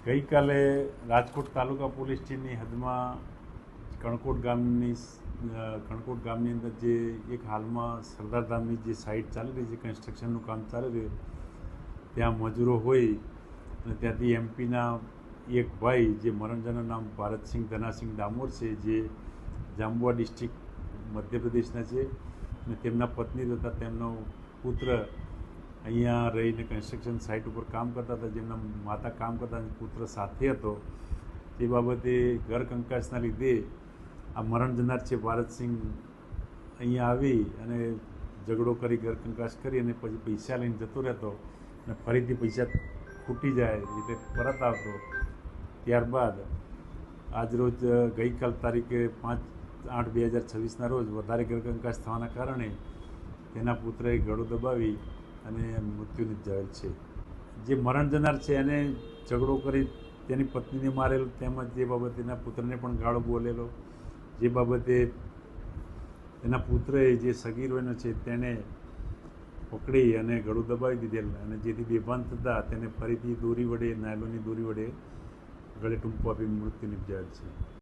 ગઈકાલે રાજકોટ તાલુકા પોલીસ સ્ટેશનની હદમાં કણકોટ ગામની અંદર જે એક હાલમાં સરદારધામની જે સાઇટ ચાલી રહી છે, કન્સ્ટ્રક્શનનું કામ ચાલી રહ્યું, ત્યાં મજૂરો હોય અને ત્યાંથી એમપીના એક ભાઈ જે મરણજનનું નામ ભારતસિંહ ધનાસિંહ ડામોર છે, જે જાંબુઆ ડિસ્ટ્રિક્ટ મધ્યપ્રદેશના છે, અને તેમના પત્ની તથા તેમનો પુત્ર અહીંયા રહીને કન્સ્ટ્રક્શન સાઇટ ઉપર કામ કરતા હતા. જેમના માતા કામ કરતા પુત્ર સાથે હતો. તે બાબતે ઘર કંકાસના લીધે આ મરણ જનાર છે ભારતસિંહ અહીંયા આવી અને ઝઘડો કરી, ઘર કંકાસ કરી અને પછી પૈસા લઈને જતો રહેતો અને ફરીથી પૈસા ખૂટી જાય એટલે પરત આવતો. ત્યારબાદ આજરોજ ગઈકાલ તારીખે 5/8/2026ના રોજ વધારે ઘર કંકાસ થવાના કારણે તેના પુત્રએ ગળું દબાવી અને મૃત્યુ નિપજાવેલ છે. જે મરણ જનાર છે એને ઝઘડો કરી તેની પત્નીને મારેલો, તેમજ જે બાબતે તેના પુત્રને પણ ગાળો બોલેલો. જે બાબતે તેના પુત્રએ જે સગીરનો છે તેને પકડી અને ગળું દબાવી દીધેલ અને જેથી બેભાન થતાં તેને ફરીથી દોરી વડે, નાયલોનની દોરી વડે ગળે ટૂંપો આપી મૃત્યુ નિપજાવેલ છે.